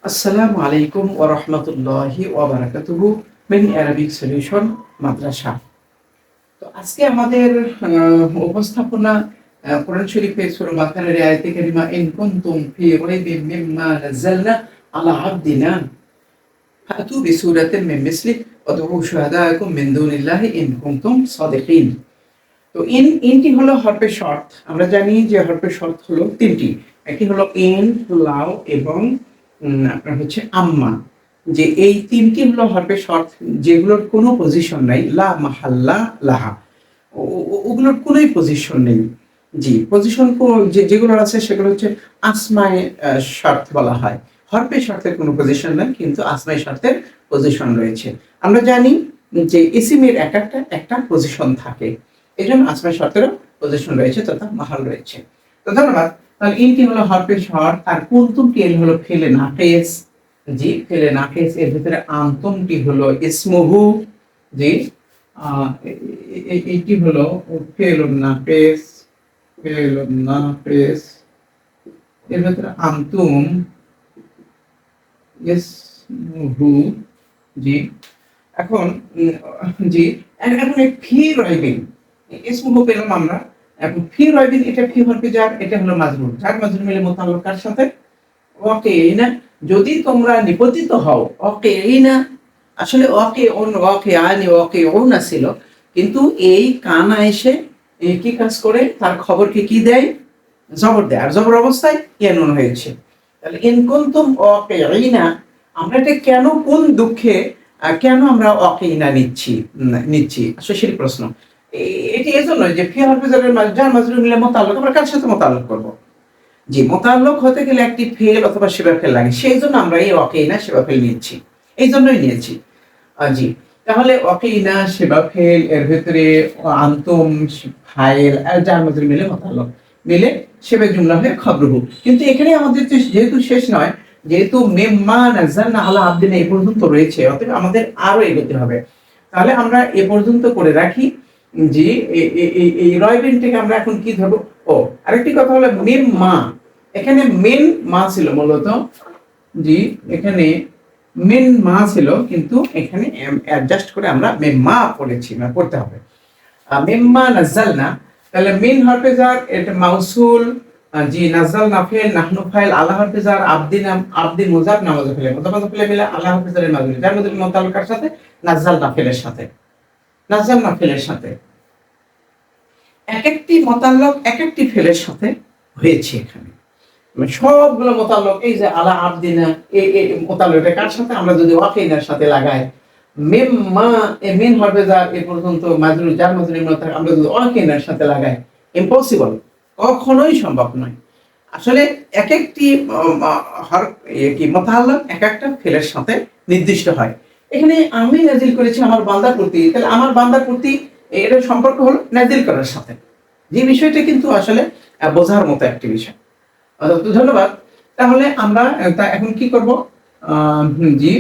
আসসালামু আলাইকুম ওয়া রাহমাতুল্লাহি ওয়া বারাকাতুহু মিন অ্যারাবিক সলিউশন মাদ্রাসা। তো আজকে আমাদের উপস্থাপনা কোরআন শরীফের সূরা বাকারার আয়াতে কারিমা ইন কুনতুম ফি রাইবিন মিম্মা নাযালনা আলা আবদিনা ফাতু বিসূরাতিন মিন মিসলিহি ওয়াদউ শুহাদাআকুম মিন দুনিল্লাহি ইন কুনতুম সাদিকিন। তো ইনটি হলো হরফে শর্ত। আমরা জানি যে হরফে শর্ত হলো তিনটি। একটি হলো ইন, লাউ এবং আপনার হচ্ছে আম্মা। যে এই তিনটি হলো হরফে শর্ত যেগুলোর কোনো পজিশন নাই। লা মাহাল্লা লাহা। ওগুলোর কোনোই পজিশন নেই। জি, পজিশন যেগুলো আছে সেগুলো হচ্ছে আসমায়ে শর্ত বলা হয়। হরফে শর্তের কোনো পজিশন নাই, কিন্তু আসমায়ে শর্তের পজিশন রয়েছে। আমরা জানি যে ইসিমের একটা পজিশন থাকে। এজন্য আসমায়ে শর্তেরও পজিশন রয়েছে তথা মাহাল রয়েছে। তো ধন্যবাদ। তাহলে ইনটি হলো হরফে শর্ত, আর কুনতুমটি হলো ফেলে নাকিস। জি, ফেলে নাকিস এর ভিতরে আনতুমটি হলো ইসমুহু। জি, এইটি হলো ফেলুন নাকিস, ফেলুন নাকিস এর ভিতরে আনতুম ইসমুহু। জি, এখন জি, এখন এই ফি রয়বিন ইসমুহু পেলাম আমরা। এখন ফি রয়বিন এটা ফি হরফে জার, এটা হলো মাজরুর। জার মাজরুর মিলে মুতাআল্লিক কার সাথে? ওয়াকিঈনা। যদি তোমরা নিপতিত হও, ওয়াকিঈনা আসলে ওয়াকিআনি ওয়াকিউনা ছিল, কিন্তু এই কানা এসে কি কাজ করে? তার খবরকে কি দেয়? জবর দেয়। আর জবর অবস্থায় ইয়ানুন হয়েছে। তাহলে ইন কুনতুম ওয়াকিঈনা, আমরা এটা কেন, কোন দুঃখে কেন আমরা ওয়াকিঈনা নিচ্ছি আসলে সেই প্রশ্ন। এটি এজন্য যে ফি হরফে জারের জার মাজরুর মিলে মুতাআল্লিক, আমরা কার সাথে মুতাআল্লিক করব? জি, মোতাল্লক হতে গেলে একটি ফেল অথবা সেবা ফেল লাগে। সেইজন্য আমরা এই ওয়াকিনা সেবা ফেল নিয়েছি। এইজন্যই নিয়েছি। জি। তাহলে ওয়াকিনা সেবা ফেল এর ভেতরে আনতুম ফাইল আর যার মধ্যে মিলে মোতাল্লক মিলে সেবা জুমলা হয়ে খবরহু। কিন্তু এখানে আমাদের যেহেতু শেষ নয়, যেহেতু মিম্মা নাযালনা আলা আবদিনা এই পর্যন্ত রয়েছে, অতএব আমাদের আরো এগোতে হবে। তাহলে আমরা এ পর্যন্ত করে রাখি। জি, এই রয়বিনটাকে আমরা এখন কি ধরবো? ও, আরেকটি কথা হলো মিম মা। এখানে মেন মা ছিল মূলত। জি, এখানে মেন মা ছিল, কিন্তু এখানে অ্যাডজাস্ট করে আমরা মেম মা পড়েছি, না পড়তে হবে। মিম্মা নাযালনা, তাহলে মিন হরফে জার এটা মাউসুল। জি, নাযালনা ফাইল, নাহনু ফাইল, আলা হরফে জার, আবদি মুজাফ, নামাজ ফাইল, মুজাফ ফাইল মিলে আলা হরফে জারের মাজরুর, যার মধ্যে মুতাআল্লিকার সাথে নাযালনা ফাইলের সাথে, নাযালনা ফাইলের সাথে এক একটি মোতাল্লক এক একটি ফেলের সাথে হয়েছে এখানে। মানে সবগুলো মোতাল্লক, এই যে আলা আবদিনা এই মোতাল্লকটা কার সাথে? আমরা যদি ওয়াকিনার সাথে লাগাই, মিম্মা মিন হরফে জার এ পর্যন্ত মাজরুর, যার মাজরুর মুতাল্লক আমরা যদি ওয়াকিনার সাথে লাগাই, ইম্পসিবল, কখনোই সম্ভব নয়। আসলে এক একটি কি মোতাল্লক এক একটা ফেলের সাথে নির্দিষ্ট হয়। এখানে আমি নাজিল করেছি আমার বান্দার প্রতি, তাহলে আমার বান্দার প্রতি এর সম্পর্ক হলো নাজিল করার সাথে। যে বিষয়টা কিন্তু আসলে বোঝার মতো একটি বিষয়। ধন্যবাদ। তাহলে আমরা এখন কি করব? জি,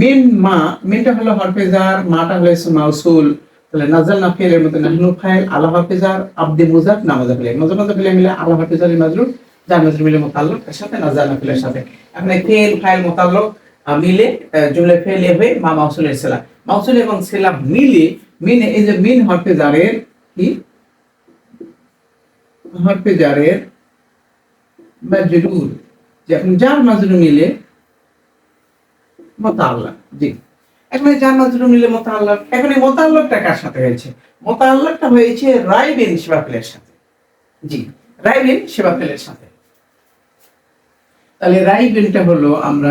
মিন মা, মিনটা হলো হরফে জার, মাটা হলো ইসম মাউসুল। তাহলে নাযালনা ফিলের মধ্যে নাহনু ফাইল, আলা হরফে জার, আবদি মুজাফ, নামাজ ফাইল, মুজাফ ফাইল মিলে আলা হরফে জার মাজরুর, যার মাজরুর মিলে মুতাআল্লিক এর সাথে নাযালনা ফিলের সাথে। এখন এই ফিল ফাইল মুতাআল্লিক মিলে জুমলা ফেলে হয়ে মা মাউসুলের সিলা, মাউসুল এবং সিলা মিলে মিনে, এই যে মিন হরফে জারের কি হরফে জারের মাজরুর, যখন যার মাজরুর মিলে মুতাআল্লিক। জি, এখন যার মাজরুর মিলে মুতাআল্লিক, এখন এই মুতাআল্লিকটা কার সাথে হয়েছে? মুতাআল্লিকটা হয়েছে রাইবিন শিবাফেলের সাথে। জি, রাইবিন শিবাফেলের সাথে। তাহলে রাইবিনটা হলো আমরা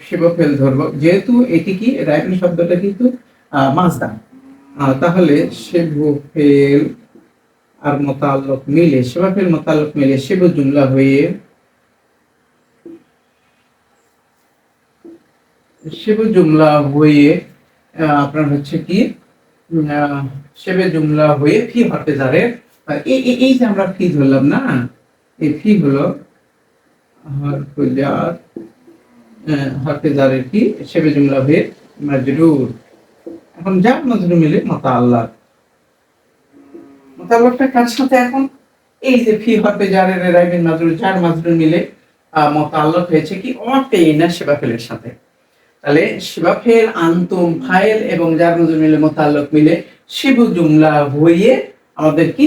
শিবাফেল ধরবো, যেহেতু এটি কি রাইবিন শব্দটা কিন্তু মাজদার। তাহলে শিবাফেল আর মুতাআল্লিক মিলে, শিবাফেল মুতাআল্লিক মিলে শিবু জুমলা হয়ে শিবু জুমলা হয়ে আপনার হচ্ছে কি শিবে জুমলা হয়ে ফি হরফে জারের, এই যে আমরা ফি ধরলাম না, এই ফি হলো হরফে জার, হরফে জারের কি শিবে জুমলা হয়ে মাজরুর। এখন যার মাজরুর মিলে মুতাআল্লিক, মুতাআল্লিকটা কার সাথে? এখন এই যে ফি হরফে জারের রাইবিন মাজরুর, যার মাজরুর মিলে মোতাল্লক হয়েছে কি অকেইনা শিবাফেলের সাথে। তাহলে শিবাফেল আন্তুম ফাইল এবং যার মজুর মিলে মোতাল্লক মিলে শিবু জুমলা হয়ে আমাদের কি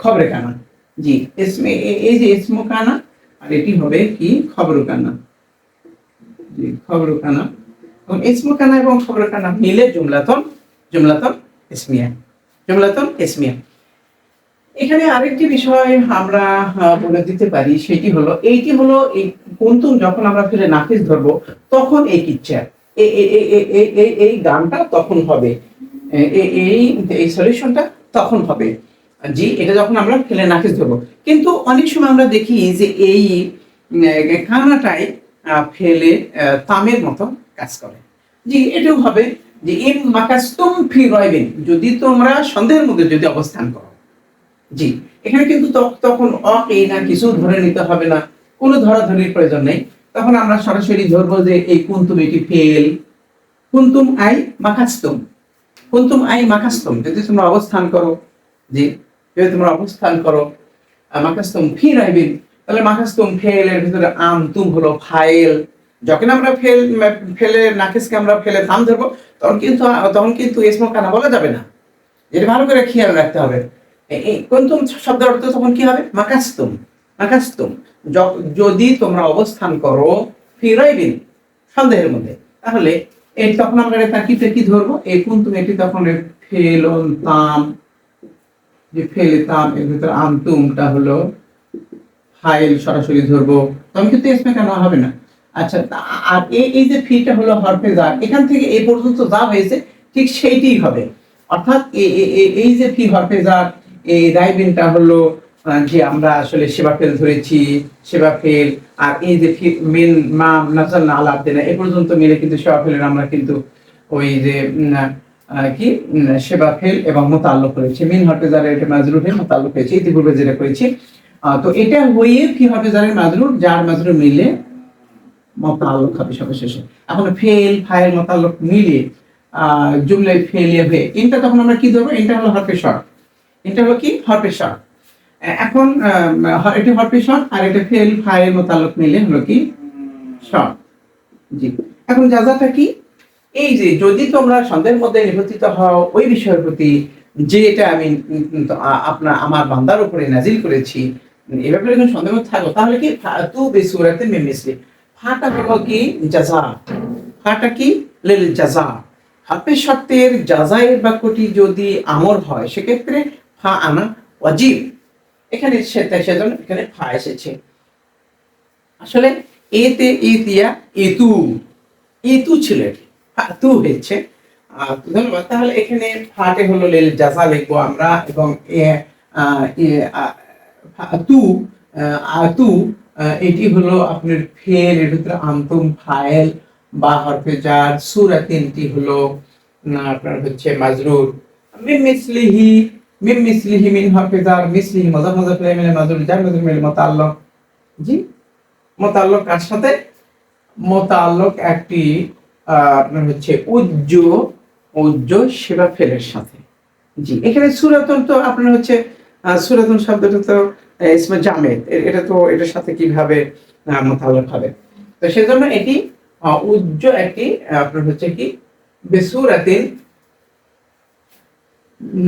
খবরে কানা। জি এই যে ইসমো কানা আর এটি হবে কি খবরু কানা। জি খবরু কানা এবং ইসমো কানা এবং খবরু কানা মিলে জুমলাতন ইসমিয়া। এখানে আরেকটি বিষয় আমরা বলে দিতে পারি, সেটি হলো এইটি হলো এই কুন্তুম যখন আমরা ফেলে নাফিস ধরবো তখন এই কিচ্ছা এই গানটা তখন হবে, এই সলিউশনটা তখন হবে। জি এটা যখন আমরা ফেলে নাফিস ধরবো। কিন্তু অনেক সময় আমরা দেখি যে এই কানাটাই ফেলে তামের মতো কাজ করে। জি এটাও হবে যে ইন মাকাস্তুম ফি রাইবিন, যদি তোমরা সন্দেহের মধ্যে যদি অবস্থান করো। জি এখানে কিন্তু তখন এই না কিছু ধরে নিতে হবে না, কোনো ধরাধরির প্রয়োজন নেই। তখন আমরা সরাসরি ধরবো যে এই কুন্তুম এটি ফেল, কুন্তুম আই মাকাস্তুম যদি তোমরা অবস্থান করো। জি যদি তোমরা অবস্থান করো মাকাস্তুম ফি রাইবিন, তাহলে মাকাস্তুম ফেল এর ভিতরে তুম হলো ফাইল। যখন আমরা ফেলে নাকিসকে আমরা ফেলে থাম ধরবো তখন কিন্তু ইসমো কানা বলা যাবে না। এটা ভালো করে খেয়াল রাখতে হবে। কুন্তুম শব্দের অর্থ তখন কি হবে? মাকাস্তুম যদি তোমরা অবস্থান করো ফি রাইবিন সন্দেহের মধ্যে, তাহলে এই তখন আমরা তাকিতে কি ধরবো? এই কুন্তুম এটি তখন ফেলন তাম, যে ফেলে তাম এর ভিতরে আন্তুমটা হলো ফাইল, সরাসরি ধরবো তখন কিন্তু ইসমে কানা হবে না। আচ্ছা আর এই যে ফিটা হলো হরফে জার, এখান থেকে এই পর্যন্ত যা হয়েছে ঠিক সেইটাই হবে। অর্থাৎ এই যে ফি হরফে জার, এই রাইবিনটা হলো যে আমরা আসলে সেবাফেল ধরেছি, সেবাফেল। আর এই যে মেন মাম নাজাল না আলা আবদিনা এ পর্যন্ত মিলে কিন্তু সেবাফেলের আমরা কিন্তু ওই যে কি সেবাফেল এবং মোতাল্লক করেছি। মিন হরফে জারের এটা মাজরুর হয়ে মোতাল্লক হয়েছে ইতিপূর্বে যেটা করেছি। তো এটা হয়ে ফি হরফে জারের মাজরুর, যার মাজরুর মিলে মোতাল্লক হবে সবশেষে। এখন ফেল ফাইল মোতাল্লক মিলে জুমলায় ফেলিয়ে হয়ে এটা তখন আমরা কি ধরবো? এটা হলো হরফে শর্ট, এটা হলো কি হরফে শর্ট। এখন এটা হরফে শর্ট আর এটা ফেল ফাইল মোতাল্লক মিলে হলো কি শর্ট। জি এখন জাযাটা কি? এই যে যদি তোমরা সন্দেহের মধ্যে নিবন্ধিত হও ওই বিষয়ের প্রতি যে এটা আমি আমার বান্দার উপরে নাজিল করেছি, এ ব্যাপারে যখন সন্দেহ থাকো তাহলে কি ফাতু বিসূরাতিন মিন মিসলি, ফাটা হলো কি জাযা, ফাটা কি লিল জাযা। হরফে শর্তের জাযায়ের বাক্যটি যদি আমর হয় সেক্ষেত্রে ফা আনা ওয়াজিব। এখানে সেজন্য এখানে ফা এসেছে। আসলে এতে ইতিয়া ইতু ছিল, ফাতু হয়েছে। ধন্যবাদ। তাহলে এখানে ফাটে হলো লিল জাযা লিখবো আমরা, এবং আতু এটি হলো আপনার ফেল, এর ভিতরে আন্তুম ফাইল বা হরফে জার, সূরা তিনটি হলো আপনার হচ্ছে মাজরুর। মিন মিসলিহি মিন হরফে জার, মিসলিহি মুযাফ ইলাইহি মিন মাজরুর, জার মাজরুর মিল মুতাআল্লাক। জি মুতাআল্লাক কার সাথে? মুতাআল্লাক একটি আপনার হচ্ছে উজ্জ সেবাফেলের সাথে। জি এখানে সূরাতুন তো আপনার হচ্ছে সূরাতুন শব্দটা তো ইসমে জামেদ, এটা তো এটার সাথে কিভাবে মোতাল্লাক হবে? তো সেজন্য এটি উজ্জ একটি আপনার হচ্ছে কি বিসূরাতিন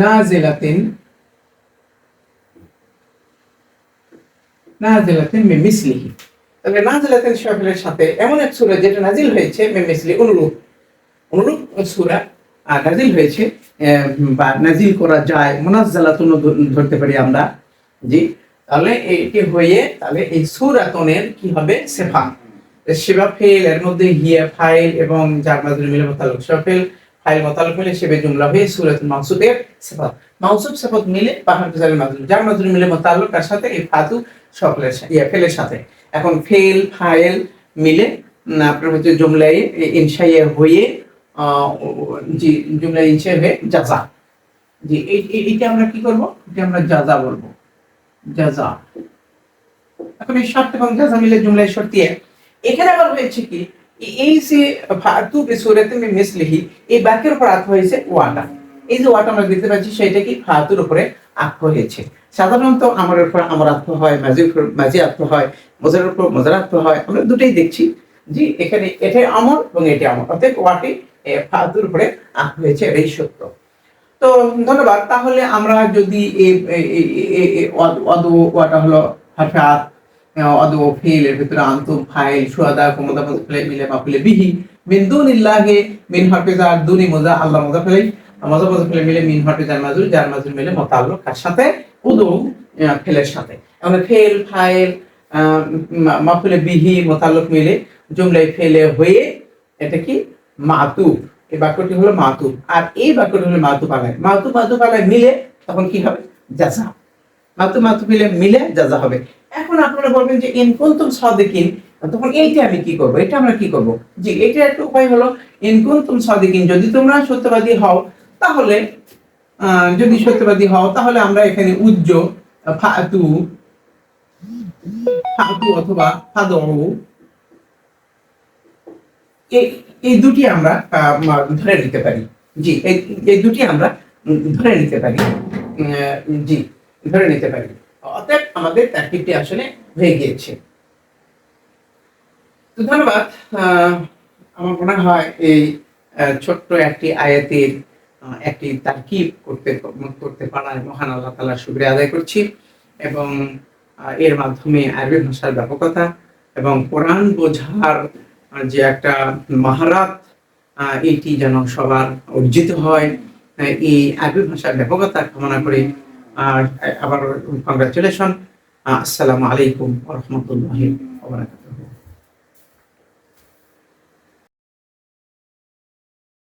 নাজিলাতিন মিন মিসলিহি। তবে নাজিলাতিন সেবাফেলের সাথে এমন এক সূরা যেটা নাজিল হয়েছে মিন মিসলি, অনুরূপ সূরা নাজিল হয়েছে বা নাজিল করা যায়, মুনাজ্জালাতুন ধরতে পারি আমরা। জি তাহলে এটি হয়ে তাহলে এই সূরাতুনের কি হবে? সিফা। সেবাফেল এর মধ্যে হিয়া ফাইল এবং যার মাজরুর মিলে মুতাআল্লিক, সেবাফেল ফাইল মুতাআল্লিক মিলে সেবে জুমলা হয়ে সূরাতুল মাউসুফের সিফাত, মাউসুফ সিফাত মিলে বাহার জারের মাজরুর, যার মাজরুর মিলে মুতাআল্লিক কার সাথে? এই ফাতু সকলের সাথে, ফেলের সাথে। এখন ফেল ফাইল মিলে আপনার হচ্ছে জুমলায় ইনশাইয়া হয়ে জি জুমলায় ইনশাইয়া হয়ে জাযা। জি এইটা আমরা কি করব? এটা আমরা জাযা বলবো, জাযা। এখন এই শর্ত এবং জাযা মিলে জুমলায় শর্তিয়া। এখানে আবার হয়েছে কি এই যে ফাতু বিসূরাতিন মিন মিসলিহি, এই বাক্যের উপর আত্ম হয়েছে ওয়াটা। এই যে ওয়াটা আমরা দেখতে পাচ্ছি সেটা কি ফাতুর উপরে আত্ম হয়েছে। সাধারণত আমারের উপর আমরাত্ব হয়, মাজির উপর মাজিয়াত্ব হয়, মোজারের উপর মোজারাত্ব হয়। আমরা দুটোই দেখছি। জি, এখানে এটাই আমর এবং এটি আমর। অতএব ওয়াটি ফাদুর উপরে আত্ম হয়েছে, এটাই সত্য। তো ধন্যবাদ। তাহলে আমরা যদি অদ ওয়াটা হলো হঠাৎ অদ ফিল এর ভিতরে আনতুম ফাইল সুহাদা কুমুদা মুজাফিলে মিলে মাফিলে বিহি মিন দুনিল্লাহি মিন হাফিজার দুনি মুজা আল্লাহ মুজাফিলে মুজা মুজাফিলে মিলে মিন হাফিজার মাজুল যার মাজুল মিলে মুতাআল্লিক কার সাথে উদু ফিলের সাথে। আমরা ফিল ফাইল মাফিলে বিহি মুতাআল্লিক মিলে জুমলায় ফেলে হয়ে এটা কি মাতুফ। এই বাক্যটি হলো মাতুফ, আর এই বাক্যটি হলো মাতুফ আলাইহি। মাতুফ আলাইহি মিলে তখন কি হবে? জাযা। মাতুফ মিলে জাযা হবে। এখন আপনারা বলবেন যে ইন কুনতুম সাদিকিন, তখন এইটা আমি কি করব? এটা আমরা কি করব? জি, এটা একটা উপায় হলো ইন কুনতুম সাদিকিন, যদি তোমরা সত্যবাদী হও তাহলে যদি সত্যবাদী হও তাহলে আমরা এখানে উজ্জ ফাতু অথবা ফাদউ এই দুটি আমরা ধরে নিতে পারি। জি, এই দুটি আমরা ধরে নিতে পারি। জি, ধরে নিতে পারি। অতএব আমাদের তারকিবটি আসলে হয়ে গিয়েছে। তো ধন্যবাদ। আমার মনে হয় এই ছোট্ট একটি আয়াতের একটি তারকিব করতে পারায় মহান আল্লাহ তাআলার শুকরিয়া আদায় করছি, এবং এর মাধ্যমে আরবি ভাষার ব্যাপকতা এবং কোরআন বোঝার যে একটা মাহারাত এটি যেন সবার অর্জিত হয়, এই আরবি ভাষার ব্যাপকতা কামনা করে আবার কংগ্রাচুলেশন। আসসালামু আলাইকুম ওয়া রাহমাতুল্লাহি ওয়া বারাকাতুহু।